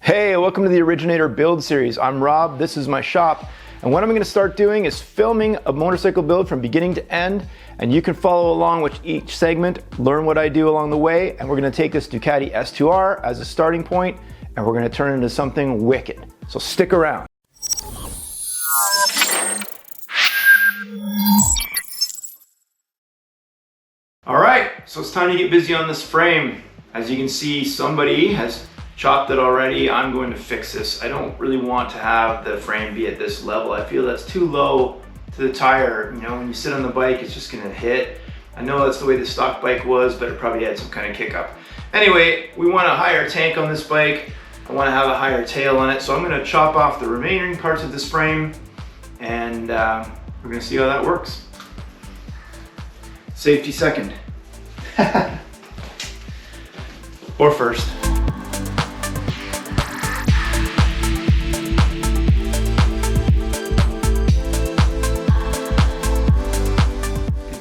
Hey, welcome to the Originator Build Series. I'm Rob, this is my shop, and what I'm going to start doing is filming a motorcycle build from beginning to end, and you can follow along with each segment, learn what I do along the way, and we're going to take this Ducati S2R as a starting point, and we're going to turn it into something wicked. So stick around. All right, so it's time to get busy on this frame. As you can see, somebody has chopped it already. I'm going to fix this. I don't really want to have the frame be at this level. I feel that's too low to the tire. You know, when you sit on the bike, it's just gonna hit. I know that's the way the stock bike was, but it probably had some kind of kick up. Anyway, we want a higher tank on this bike. I want to have a higher tail on it, so I'm gonna chop off the remaining parts of this frame, and we're gonna see how that works. Safety second. Or first.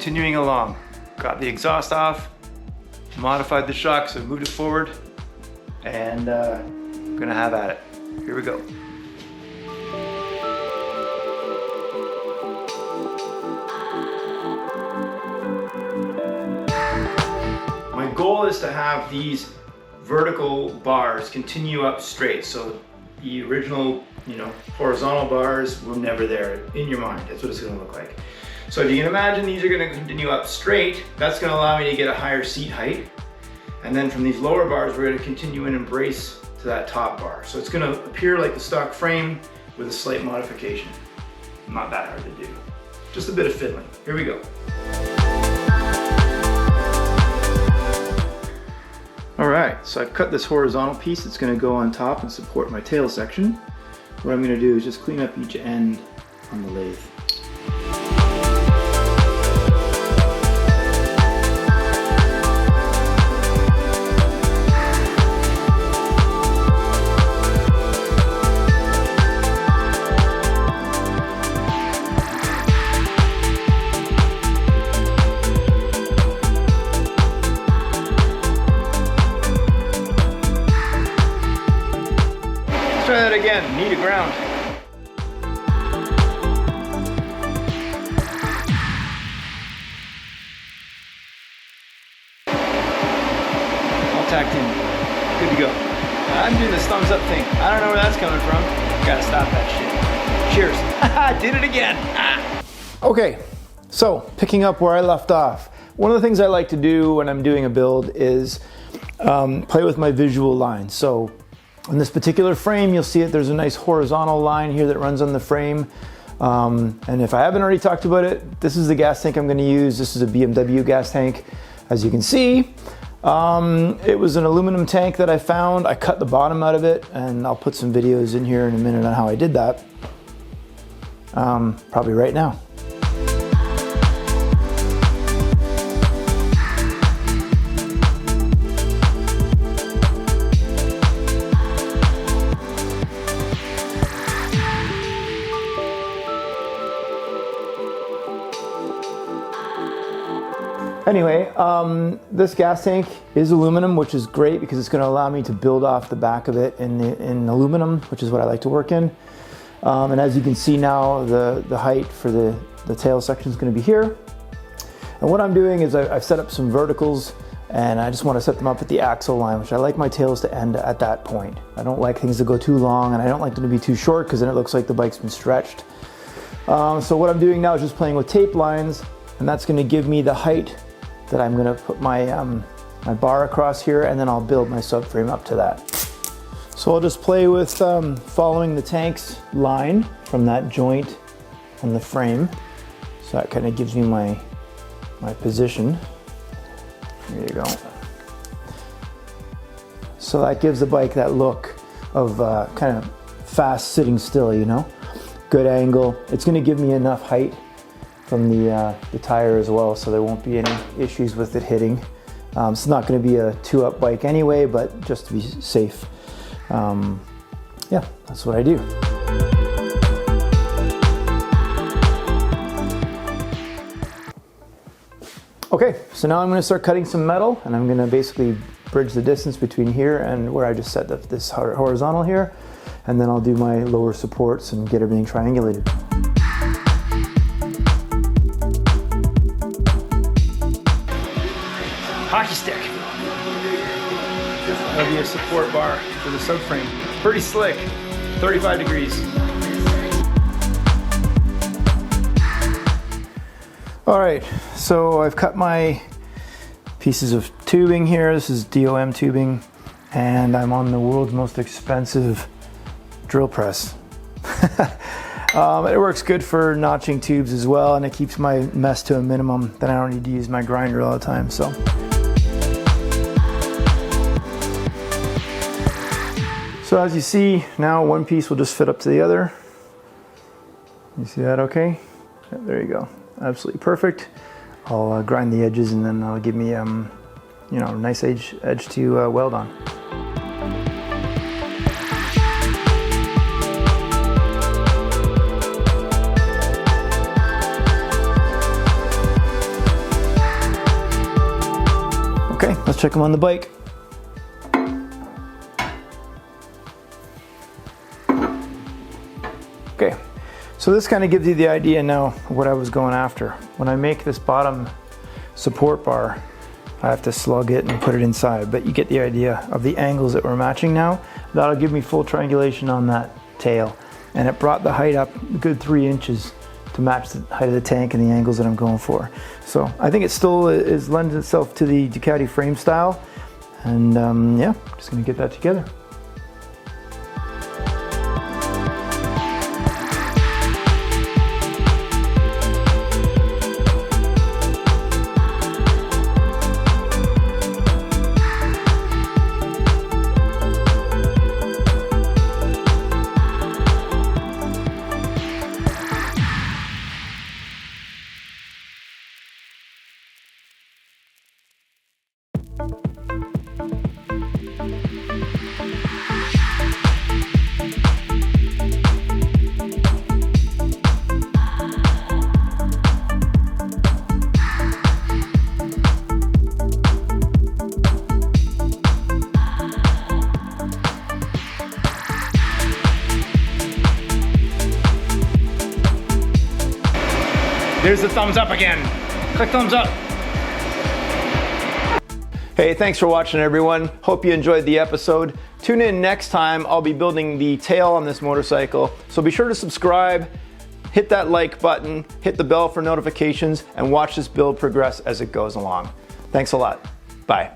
Continuing along, got the exhaust off, modified the shock, so moved it forward, and I'm gonna have at it. Here we go. My goal is to have these vertical bars continue up straight, so the original, horizontal bars were never there in your mind. That's what it's gonna look like. So if you can imagine, these are gonna continue up straight. That's gonna allow me to get a higher seat height. And then from these lower bars, we're gonna continue and embrace to that top bar. So it's gonna appear like the stock frame with a slight modification. Not that hard to do. Just a bit of fiddling. Here we go. All right, so I've cut this horizontal piece that's gonna go on top and support my tail section. What I'm gonna do is just clean up each end on the lathe. Try that again, knee to ground. All tacked in, good to go. I'm doing this thumbs up thing. I don't know where that's coming from. Gotta stop that shit. Cheers. Did it again. Okay, so picking up where I left off. One of the things I like to do when I'm doing a build is play with my visual lines. So on this particular frame, you'll see it, there's a nice horizontal line here that runs on the frame. And if I haven't already talked about it, this is the gas tank I'm gonna use. This is a BMW gas tank. As you can see, it was an aluminum tank that I found. I cut the bottom out of it, and I'll put some videos in here in a minute on how I did that. Probably right now. Anyway, this gas tank is aluminum, which is great because it's going to allow me to build off the back of it in aluminum, which is what I like to work in. And as you can see now, the height for the tail section is going to be here. And what I'm doing is I've set up some verticals, and I just want to set them up at the axle line, which I like my tails to end at that point. I don't like things to go too long, and I don't like them to be too short because then it looks like the bike's been stretched. So what I'm doing now is just playing with tape lines, and that's going to give me the height that I'm gonna put my, my bar across here, and then I'll build my subframe up to that. So I'll just play with following the tank's line from that joint on the frame. So that kind of gives me my position. There you go. So that gives the bike that look of kind of fast sitting still, Good angle. It's gonna give me enough height from the tire as well, so there won't be any issues with it hitting. It's not going to be a 2-up bike anyway, but just to be safe. Yeah, that's what I do. Okay, so now I'm going to start cutting some metal, and I'm going to basically bridge the distance between here and where I just set this horizontal here. And then I'll do my lower supports and get everything triangulated. Hockey stick. That'll be a support bar for the subframe. Pretty slick, 35 degrees. All right, so I've cut my pieces of tubing here. This is DOM tubing, and I'm on the world's most expensive drill press. It works good for notching tubes as well, and it keeps my mess to a minimum. Then I don't need to use my grinder all the time. So as you see, now one piece will just fit up to the other. You see that okay? Yeah, there you go. Absolutely perfect. I'll grind the edges and then that'll give me you know, a nice edge to weld on. Okay, let's check them on the bike. Okay, so this kind of gives you the idea now of what I was going after. When I make this bottom support bar, I have to slug it and put it inside, but you get the idea of the angles that we're matching now. That'll give me full triangulation on that tail. And it brought the height up a good 3 inches to match the height of the tank and the angles that I'm going for. So I think it still lends itself to the Ducati frame style. And yeah, just gonna get that together. There's the thumbs up again. Click thumbs up. Hey, thanks for watching everyone. Hope you enjoyed the episode. Tune in next time. I'll be building the tail on this motorcycle. So be sure to subscribe, hit that like button, hit the bell for notifications, and watch this build progress as it goes along. Thanks a lot. Bye.